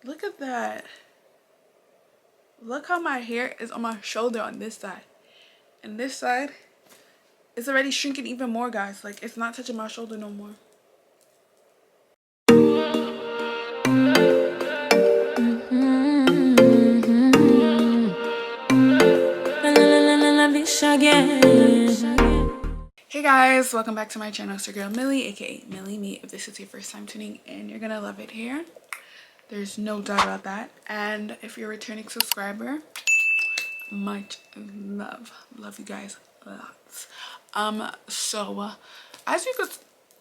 Look at that. Look how my hair is on my shoulder on this side. And this side is already shrinking even more, guys. Like, it's not touching my shoulder no more. Hey guys, welcome back to my channel. It's your girl Millie, aka Milieme. If this is your first time tuning in, you're gonna love it here. There's no doubt about that. And if you're a returning subscriber, much love. Love you guys lots. As you could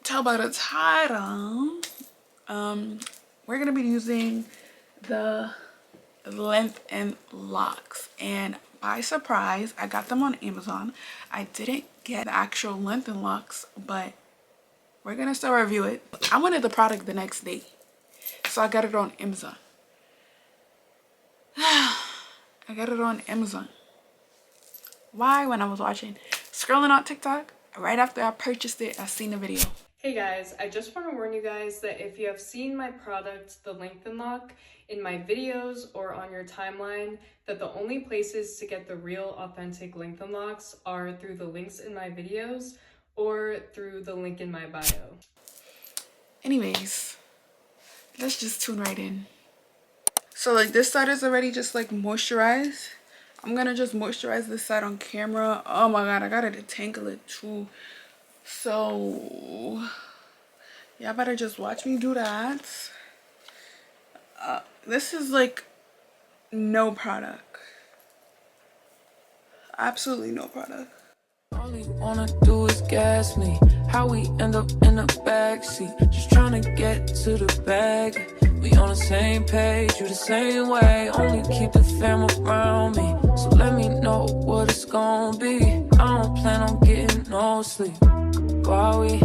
tell by the title, we're gonna be using the length and locks, and by surprise I got them on Amazon. I didn't get the actual length and locks, but we're gonna still review it. I wanted the product the next day, so I got it on Amazon. I got it on Amazon. Why? When I was scrolling on TikTok, right after I purchased it, I seen the video. Hey guys, I just want to warn you guys that if you have seen my product, the Lengthen Lock, in my videos or on your timeline, that the only places to get the real authentic Lengthen Locks are through the links in my videos or through the link in my bio. Anyways, let's just tune right in. So like this side is already just like moisturized. I'm gonna just moisturize this side on camera. Oh my god, I gotta detangle it too. So y'all better just watch me do that. This is like no product. Absolutely no product. All you wanna do is gas me. How we end up in the backseat, just trying to get to the bag. We on the same page, you the same way. Only keep the fam around me, so let me know what it's gonna be. I don't plan on getting no sleep while we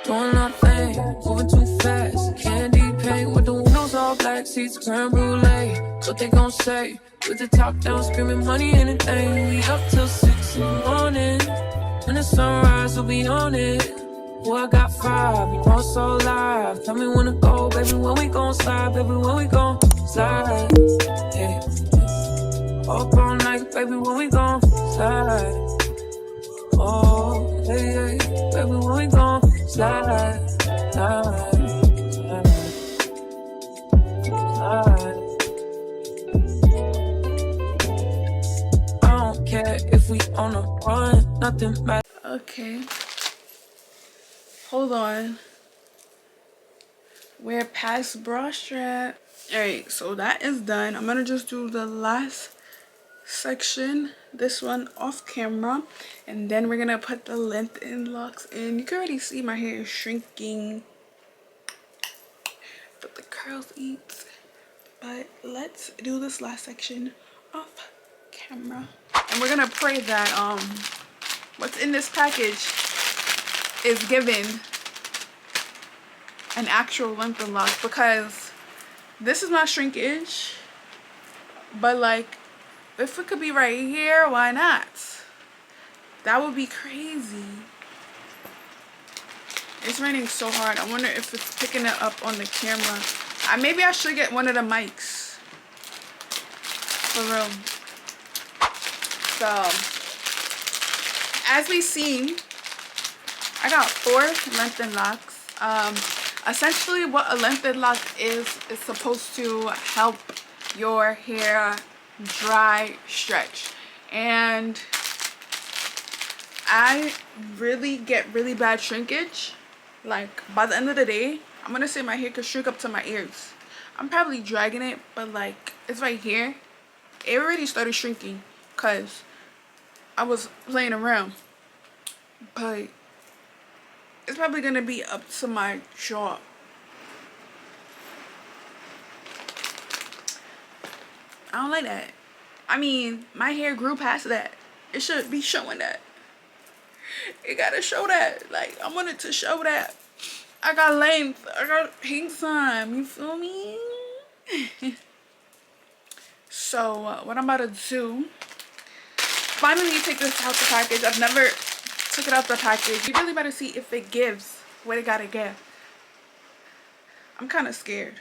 doing our thing, moving too fast. Candy paint with the windows all black, seats creme brulee. What they gon' say? With the top down, screaming money, anything. We up till 6 in the morning. When the sunrise, we'll be on it. Boy, I got 5, you know it's so live. Tell me when to go, baby, when we gon' slide. Baby, when we gon' slide. Yeah. Up all night, baby, when we gon' slide. Oh, hey, hey, baby, when we gon' slide, slide, slide. I don't care if we on a run, nothing matters. Okay. Hold on. We're past bra strap. Alright, so that is done. I'm gonna just do the last section, this one off camera, and then we're gonna put the length and locks in. You can already see my hair is shrinking, but the curls eat. But let's do this last section off camera, and we're gonna pray that what's in this package is given an actual length and lock, because this is not shrinkage, but like if it could be right here, why not? That would be crazy. It's raining so hard. I wonder if it's picking it up on the camera. Maybe I should get one of the mics. For real. So, as we see, I got 4 lengthen locks. Essentially what a lengthen lock is supposed to help your hair dry stretch, and I really get really bad shrinkage. Like by the end of the day, I'm gonna say my hair could shrink up to my ears. I'm probably dragging it, but like it's right here. It already started shrinking because I was playing around, but it's probably gonna be up to my jaw. I don't like that. I mean, my hair grew past that. It should be showing that. It gotta show that. Like, I want it to show that. I got length. I got pink time. You feel me? So, what I'm about to do, finally take this out the package. I've never took it out the package. You really better see if it gives what it gotta give. I'm kind of scared.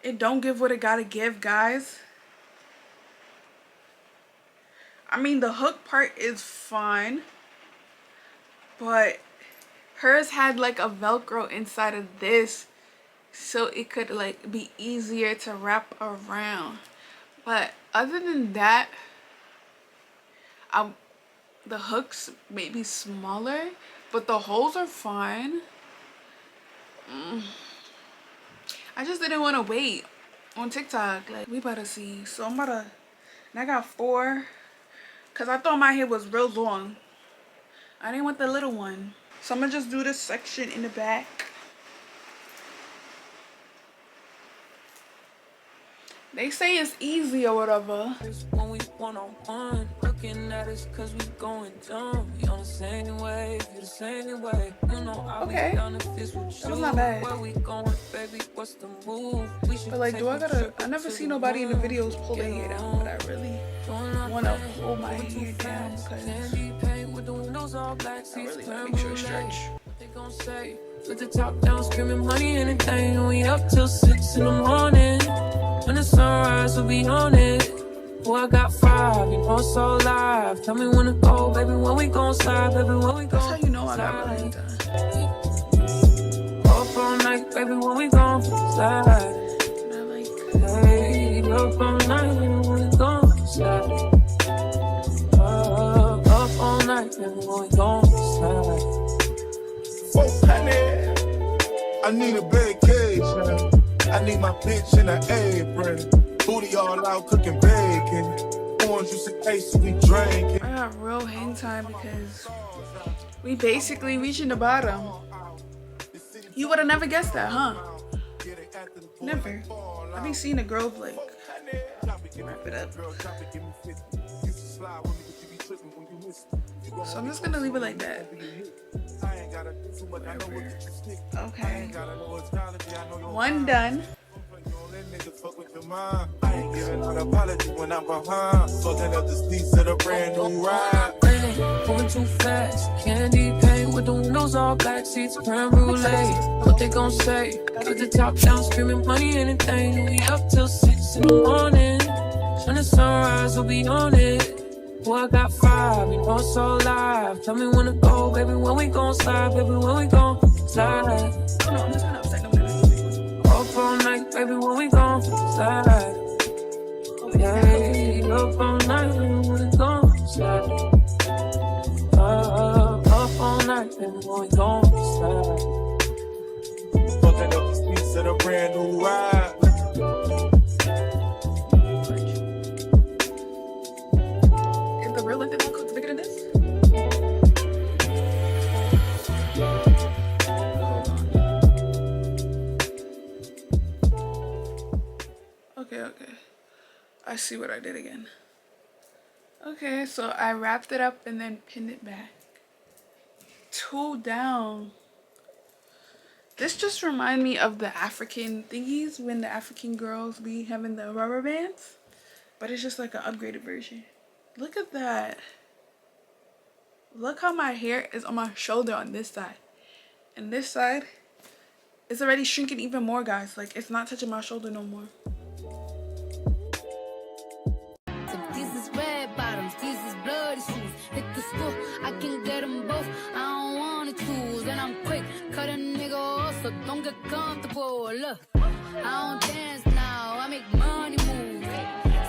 it don't give what it gotta give, guys. I mean, the hook part is fine, but hers had like a Velcro inside of this, so it could like be easier to wrap around. But other than that, the hooks may be smaller, but the holes are fine. I just didn't want to wait on TikTok. Like, we about to see. So I'm about to, and I got 4, because I thought my hair was real long. I didn't want the little one. So I'm going to just do this section in the back. They say it's easy or whatever. When we one-on-one, looking at us cause we going dumb. We on the same wave, you the same way. You know I Okay. be down if it's with you. That was not bad. Where we going, baby, what's the move? We should But like, do I take a gotta, trip I never to see the nobody in the moon. videos pull their hair down, but I really want to hold my hair down because Candy paint with the windows all black, I seats really want to make sure it stretch. What they gon' say? Put the top down, screaming money, anything. And we up till 6 in the morning. When the sunrise, we'll be on it. Boy, I got 5, you know it's so live. Tell me when to go, baby, when we gon' slide, baby, when we That's gon' how you know I got really done. up all night, baby, when we gon' slide. And I like, Hey, up all night, baby, when we gon' slide. Up all night, baby, when we gon' slide. 400. I need a vacation. I need my bitch in an apron. Booty all out cooking bacon. Orange juice and case so we drinking. I got real hang time because we basically reaching the bottom. You would have never guessed that, huh? Never. I be seeing a girl like wrap it up. So I'm just gonna leave it like that. Whatever. Okay. One done. I ain't giving out apology when I'm behind. Fucking up the seats of the brand new ride. Moving too fast, candy paint with the windows all black, seats creme brulee. What they gon' say? Put the top down, screaming money, anything. We up till 6 in the morning. When the sunrise, we'll be on it. Boy, I got 5, you know it's so live. Tell me when to go, baby, when we gon' slide, baby, when we gon' slide. Oh no, I'm just gonna upset them. Up all night, baby, when we gon' slide. Yeah, up all night, baby, when we gon' slide. Up all night, baby, when we gon' slide. Fucking up the seats of the brand new ride. Is the real length not cooked bigger than this? Okay. I see what I did again. Okay, so I wrapped it up and then pinned it back. 2 down. This just reminds me of the African thingies when the African girls be having the rubber bands. But it's just like an upgraded version. Look at that. Look how my hair is on my shoulder on this side. And this side is already shrinking even more, guys. Like, it's not touching my shoulder no more. These is red bottoms, these is bloody shoes. Hit the school, I can get them both. I don't wanna choose, and I'm quick. Cut a nigga off, so don't get comfortable. Look, I don't dance now, I make money move.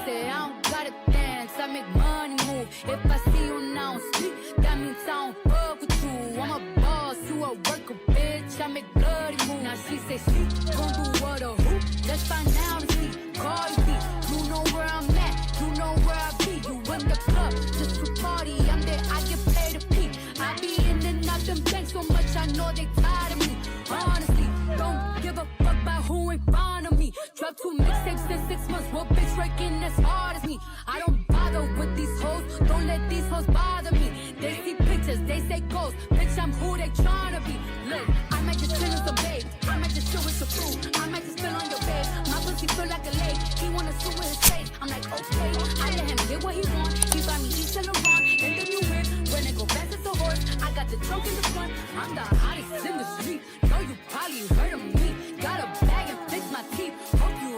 Say I don't gotta dance, I make money move. If I see you now speak, that means I don't fuck with you. I'm a boss, you a worker, bitch. I make bloody move. Now she say she gon' do what or who? Let's find out and see. Call you see, you know where I'm at, you know where I be. You in the club, just to party. I'm there, I get paid to pee. I be in and out them banks so much, I know they tired of me. Honestly, don't give a fuck about who in front of me. Drop 2 mixtapes in 6 months, what bitch working as hard as me? I don't bother with these hoes, don't let these hoes bother me. They see pictures, they say ghosts, bitch I'm who they tryna be. Look, I might just chill with some babe, I might just chill with some food, I might just spill on your bed. My pussy feel like a lake, he wanna swim with his face. I'm like, okay, I let him get what he want. He buy me East and Laurent, and then you whip. When it go fast as a horse, I got the trunk in the front. I'm the hottest in the street. Know you probably heard of me. Got a bag and fix my teeth. Hope you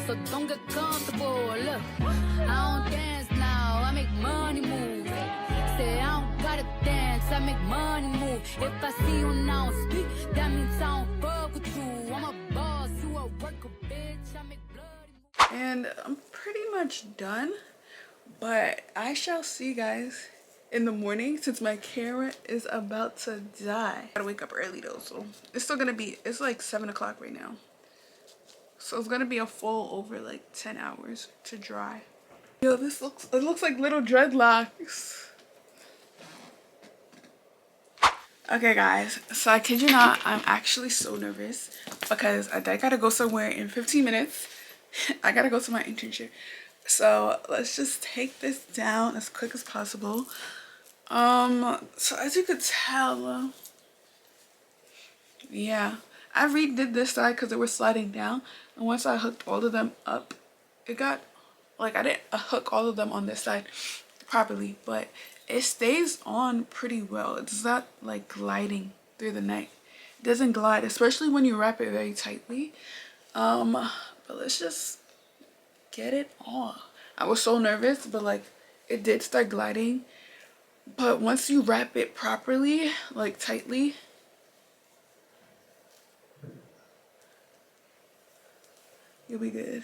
so don't get comfortable. Look, I don't dance now, I make money move. Say I don't gotta dance, I make money move. If I see you now speak, that means I don't fuck with you. I'm a boss, you a worker, bitch. I make bloody moves. And I'm pretty much done, but I shall see you guys in the morning since my camera is about to die. I gotta wake up early though, so it's still gonna be, it's like 7 o'clock right now. So it's gonna be a full over like 10 hours to dry. Yo, it looks like little dreadlocks. Okay guys, so I kid you not, I'm actually so nervous because I gotta go somewhere in 15 minutes. I gotta go to my internship. So let's just take this down as quick as possible. So as you could tell, yeah, I redid this side because they were sliding down. And once I hooked all of them up, it got, like I didn't hook all of them on this side properly, but it stays on pretty well. It's not like gliding through the night. It doesn't glide, especially when you wrap it very tightly. But let's just get it on. I was so nervous, but like it did start gliding. But once you wrap it properly, like tightly, you'll be good.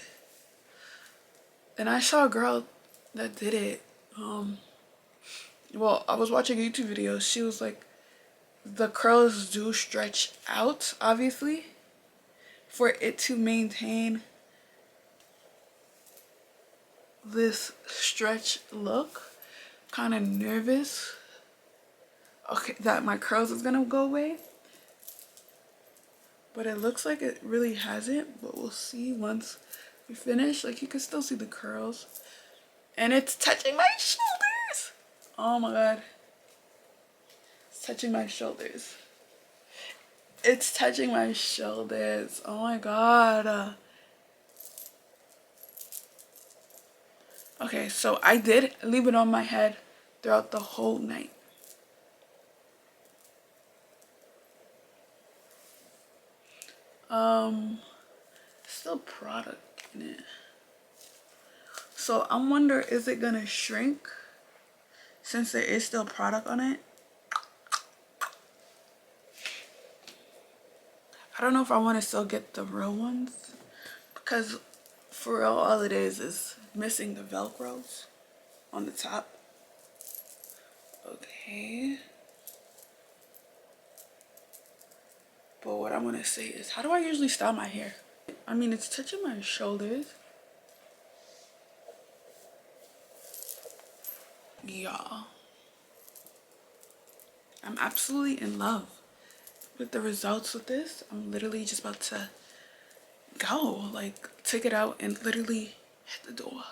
And I saw a girl that did it. Well, I was watching a YouTube video. She was like, the curls do stretch out, obviously, for it to maintain this stretch look. Kind of nervous, okay, that my curls is gonna go away, but it looks like it really hasn't. But we'll see once we finish. Like you can still see the curls, and it's touching my shoulders. Oh my god, it's touching my shoulders. It's touching my shoulders. Oh my god. Okay, so I did leave it on my head throughout the whole night. Still product in it. So I'm wondering, is it gonna shrink since there is still product on it? I don't know if I want to still get the real ones, because for real all it is missing the velcros on the top. Okay, but what I want to say is, how do I usually style my hair? I mean, it's touching my shoulders. Y'all, I'm absolutely in love with the results with this. I'm literally just about to go, like, take it out and literally hit the door.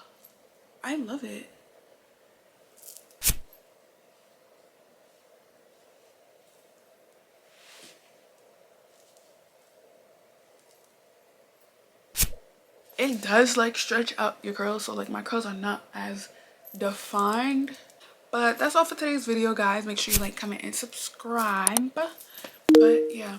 I love it. It does like stretch out your curls, so like my curls are not as defined. But that's all for today's video, guys. Make sure you like, comment, and subscribe. But yeah.